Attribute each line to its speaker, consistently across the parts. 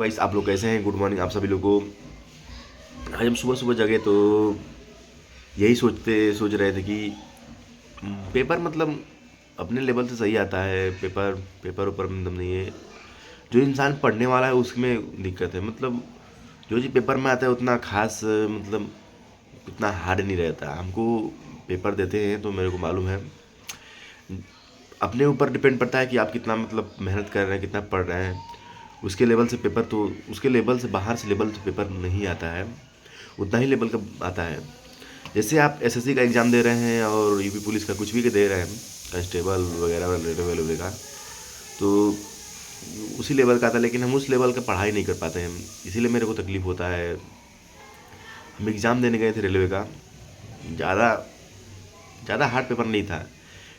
Speaker 1: Guys, आप लोग कैसे हैं? गुड मॉर्निंग आप सभी लोगों को। आज हम सुबह सुबह जगे तो यही सोच रहे थे कि पेपर मतलब अपने लेवल से सही आता है। पेपर पेपर ऊपर में दम नहीं है। जो इंसान पढ़ने वाला है उसमें दिक्कत है। मतलब जो चीज़ पेपर में आता है उतना खास मतलब उतना हार्ड नहीं रहता। हमको पेपर देते हैं तो मेरे को मालूम है, अपने ऊपर डिपेंड पड़ता है कि आप कितना मतलब मेहनत कर रहे हैं, कितना पढ़ रहे हैं। उसके लेवल से पेपर तो उसके लेवल से बाहर से लेवल से पेपर नहीं आता है, उतना ही लेवल का आता है। जैसे आप एसएससी का एग्ज़ाम दे रहे हैं और यूपी पुलिस का कुछ भी दे रहे हैं, कांस्टेबल वगैरह रेलवे वगैरह का, तो उसी लेवल का आता है। लेकिन हम उस लेवल का पढ़ाई नहीं कर पाते हैं, इसीलिए मेरे को तकलीफ़ होता है। हम एग्ज़ाम देने गए थे रेलवे का, ज़्यादा ज़्यादा हार्ड पेपर नहीं था,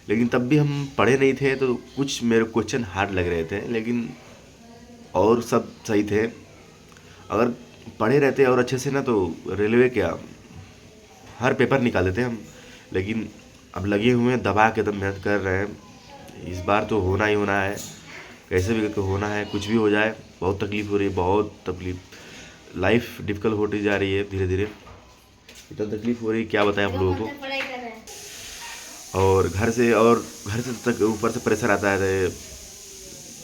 Speaker 1: लेकिन तब भी हम पढ़े नहीं थे तो कुछ मेरे क्वेश्चन हार्ड लग रहे थे, लेकिन और सब सही थे। अगर पढ़े रहते और अच्छे से ना तो रेलवे क्या हर पेपर निकाल देते हम। लेकिन अब लगे हुए हैं, दबा के एकदम मेहनत कर रहे हैं। इस बार तो होना ही होना है, कैसे भी करके होना है, कुछ भी हो जाए। बहुत तकलीफ़ हो रही है, बहुत तकलीफ। लाइफ डिफ़िकल्ट होती जा रही है धीरे धीरे, इतना तकलीफ़ हो रही है क्या बताएं आप लोगों को। और घर से तक ऊपर से प्रेशर आता है,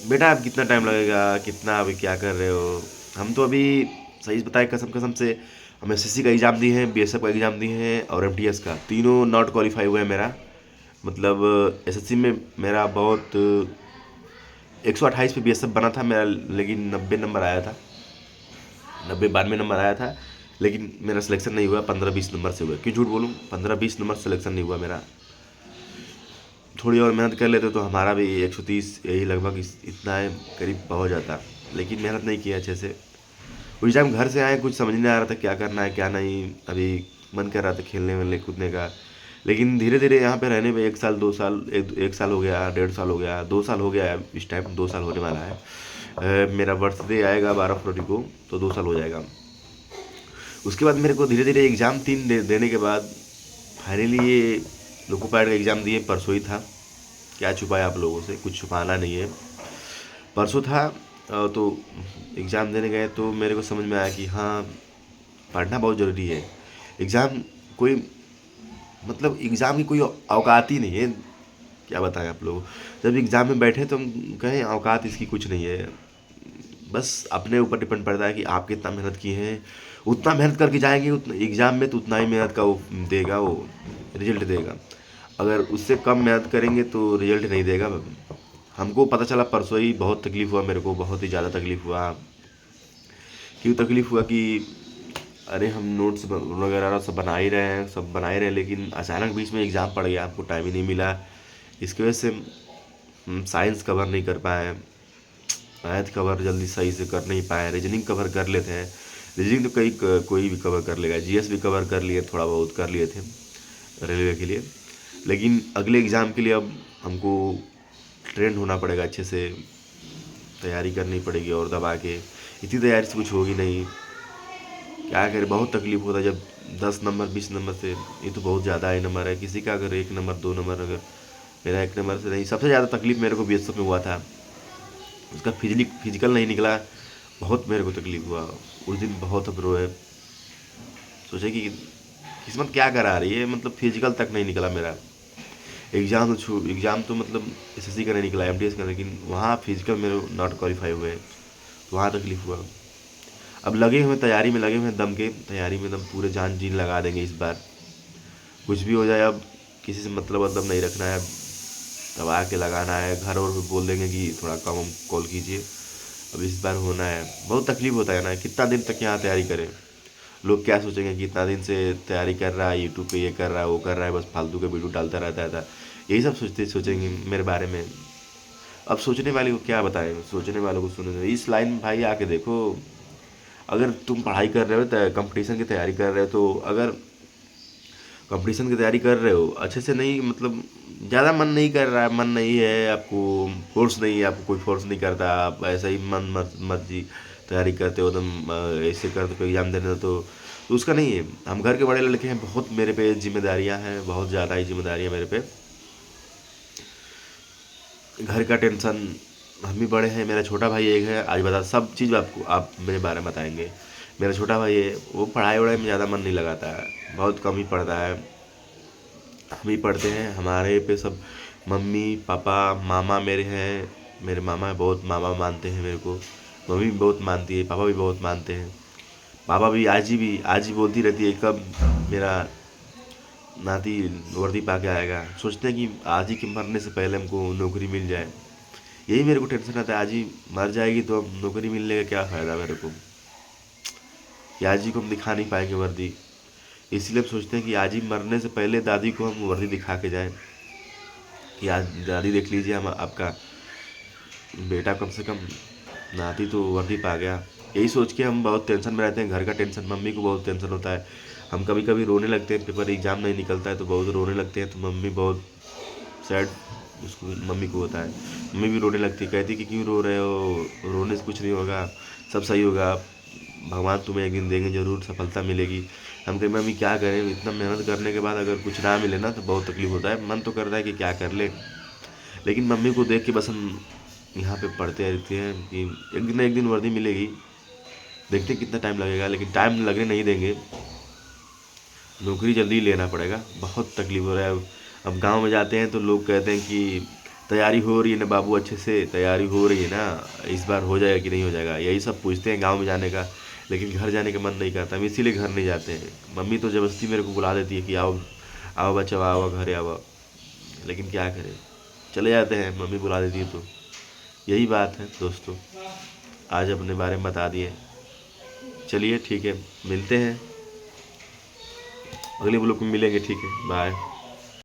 Speaker 1: बेटा अब कितना टाइम लगेगा, कितना अभी क्या कर रहे हो। हम तो अभी सही बताए कसम कसम से, हम एसएससी का एग्ज़ाम दिए हैं, बीएसएफ का एग्ज़ाम दिए हैं और एमटीएस का, तीनों नॉट क्वालिफाई हुआ है मेरा। मतलब एसएससी में मेरा बहुत 128 पे बीएसएफ बना था मेरा, लेकिन 90 नंबर आया था, 90-92 नंबर आया था। लेकिन मेरा सिलेक्शन नहीं हुआ, 15-20 नंबर से हुआ। क्यों झूठ बोलूँ, 15-20 नंबर सिलेक्शन नहीं हुआ मेरा। थोड़ी और मेहनत कर लेते तो हमारा भी 130 यही लगभग इतना है, करीब पहुँच जाता। लेकिन मेहनत नहीं किया अच्छे से। उस टाइम घर से आए, कुछ समझ नहीं आ रहा था क्या करना है क्या नहीं। अभी मन कर रहा था खेलने वेलने कूदने का, लेकिन धीरे धीरे यहाँ पे रहने में 1 साल 2 साल, एक साल हो गया, 1.5 साल हो गया, 2 साल हो गया है। इस टाइम 2 साल होने वाला है। मेरा बर्थडे आएगा 12 फरवरी को, तो 2 साल हो जाएगा। उसके बाद मेरे को धीरे धीरे एग्ज़ाम देने के बाद फाइनली ये लोको पायलट का एग्ज़ाम दिए। परसों ही था, क्या छुपाया आप लोगों से, कुछ छुपाना नहीं है। परसों था। तो एग्ज़ाम देने गए तो मेरे को समझ में आया कि हाँ, पढ़ना बहुत ज़रूरी है। एग्ज़ाम कोई मतलब एग्ज़ाम की कोई औकात ही नहीं है, क्या बताएं आप लोग। जब एग्ज़ाम में बैठे तो हम कहें औकात इसकी कुछ नहीं है। बस अपने ऊपर डिपेंड पड़ता है कि आप कितना मेहनत किए हैं। उतना मेहनत करके जाएंगे उतना एग्ज़ाम में, तो उतना ही मेहनत का वो देगा, वो रिजल्ट देगा। अगर उससे कम मेहनत करेंगे तो रिजल्ट नहीं देगा। हमको पता चला परसों ही, बहुत तकलीफ़ हुआ मेरे को, बहुत ही ज़्यादा तकलीफ़ हुआ। क्यों तकलीफ़ हुआ कि अरे हम नोट्स वगैरह सब बना ही रहे हैं, सब बना ही रहे हैं, लेकिन अचानक बीच में एग्ज़ाम पड़ गया, हमको टाइम ही नहीं मिला। इसकी वजह से हम साइंस कवर नहीं कर पाए, मैथ कवर जल्दी सही से कर नहीं पाए, रीजनिंग कवर कर लेते हैं। रीजनिंग तो कोई भी कवर कर लेगा, जीएस भी कवर कर लिए, थोड़ा बहुत कर लिए थे रेलवे के लिए। लेकिन अगले एग्ज़ाम के लिए अब हमको ट्रेंड होना पड़ेगा, अच्छे से तैयारी करनी पड़ेगी और दबा के। इतनी तैयारी से कुछ होगी नहीं, क्या करें। बहुत तकलीफ होता है जब 10 नंबर 20 नंबर से, ये तो बहुत ज़्यादा ही नंबर है। किसी का अगर 1 नंबर 2 नंबर, अगर मेरा 1 नंबर से नहीं। सबसे ज़्यादा तकलीफ मेरे को बीएसएफ में हुआ था, उसका फिजिकल नहीं निकला, बहुत मेरे को तकलीफ हुआ उस दिन। बहुत अब रोए, सोचे कि किस्मत क्या करा रही है, मतलब फिजिकल तक नहीं निकला मेरा। एग्ज़ाम तो मतलब एसएससी का नहीं निकला, एमटीएस का, लेकिन वहाँ फिजिकल मेरे नॉट क्वालिफाई हुए, तो वहाँ तकलीफ हुआ। अब लगे हुए तैयारी में, लगे हुए दम के तैयारी में, दम पूरे जान जीन लगा देंगे इस बार। कुछ भी हो जाए, अब किसी से मतलब नहीं रखना है, दबा के लगाना है। घर और भी बोल देंगे कि थोड़ा कम कॉल कीजिए, अब इस बार होना है। बहुत तकलीफ होता है ना, कितना दिन तक यहाँ तैयारी करें। लोग क्या सोचेंगे कि इतना दिन से तैयारी कर रहा है, यूट्यूब पे ये कर रहा है, वो कर रहा है, बस फालतू के वीडियो डालता रहता है। यही सब सोचेंगे मेरे बारे में। अब सोचने वाले को क्या बताएं, सोचने वालों को सुने इस लाइन में भाई आके देखो। अगर तुम पढ़ाई कर रहे हो, कंपटीशन की तैयारी कर रहे हो, तो अगर कंपटीशन की तैयारी कर रहे हो अच्छे से, नहीं मतलब ज़्यादा मन नहीं कर रहा है, मन नहीं है आपको, फोर्स नहीं है आपको, कोई फोर्स नहीं करता, आप ऐसा ही मन मर्जी तैयारी करते हो एकदम, ऐसे करते हो एग्ज़ाम देने दो, तो उसका नहीं है। हम घर के बड़े लड़के हैं, बहुत मेरे पे जिम्मेदारियां हैं, बहुत ज़्यादा ही जिम्मेदारियां मेरे पे। घर का टेंशन, हम भी बड़े हैं, मेरा छोटा भाई एक है, आज बता सब चीज़ आपको आप मेरे बारे में बताएंगे। मेरा छोटा भाई है, वो पढ़ाई वढ़ाई में ज़्यादा मन नहीं लगाता है, बहुत कम ही पढ़ता है। हम ही पढ़ते हैं, हमारे पे सब मम्मी पापा मामा मेरे हैं। मेरे मामा बहुत मामा मानते हैं मेरे को, मम्मी भी बहुत मानती है, पापा भी बहुत मानते हैं। पापा भी आज ही बोलती रहती है कब मेरा नाती वर्दी पा के आएगा। सोचते हैं कि आज ही के मरने से पहले हमको नौकरी मिल जाए। यही मेरे को टेंशन आता है, आज ही मर जाएगी तो अब नौकरी मिलने का क्या फ़ायदा मेरे को, कि आज ही को हम दिखा नहीं पाएंगे वर्दी। इसलिए हम सोचते हैं कि आज ही मरने से पहले दादी को हम वर्दी दिखा के जाएं, कि आज दादी देख लीजिए हम आपका बेटा कम से कम नाती तो वर्दी पा गया। यही सोच के हम बहुत टेंशन में रहते हैं, घर का टेंशन, मम्मी को बहुत टेंशन होता है। हम कभी कभी रोने लगते हैं, पेपर एग्ज़ाम नहीं निकलता है तो बहुत रोने लगते हैं, तो मम्मी बहुत सैड उसको मम्मी को होता है। मम्मी भी रोने लगती है, कहती कि क्यों रो रहे हो, रोने से कुछ नहीं होगा, सब सही होगा, भगवान तुम्हें एक दिन देंगे, ज़रूर सफलता मिलेगी। हम कहीं मम्मी क्या करें, इतना मेहनत करने के बाद अगर कुछ ना मिले ना तो बहुत तकलीफ होता है, मन तो करता है कि क्या कर ले, लेकिन मम्मी को देख के बस हम यहाँ पे पढ़ते रहते हैं कि एक दिन ना एक दिन वर्दी मिलेगी। देखते हैं कितना टाइम लगेगा, लेकिन टाइम लगने नहीं देंगे, नौकरी जल्दी लेना पड़ेगा। बहुत तकलीफ हो रहा है। अब गांव में जाते हैं तो लोग कहते हैं कि तैयारी हो रही है ना बाबू, अच्छे से तैयारी हो रही है ना, इस बार हो जाएगा कि नहीं हो जाएगा, यही सब पूछते हैं गांव में जाने का। लेकिन घर जाने का मन नहीं करता, हम इसीलिए घर नहीं जाते हैं। मम्मी तो ज़बरदस्ती मेरे को बुला देती है कि आओ आओ बच्चा, आओ घर आओ, लेकिन क्या करें, चले जाते हैं, मम्मी बुला देती है तो। यही बात है दोस्तों, आज अपने बारे में बता दिए। चलिए ठीक है, मिलते हैं अगले ब्लॉग में, मिलेंगे, ठीक है, बाय।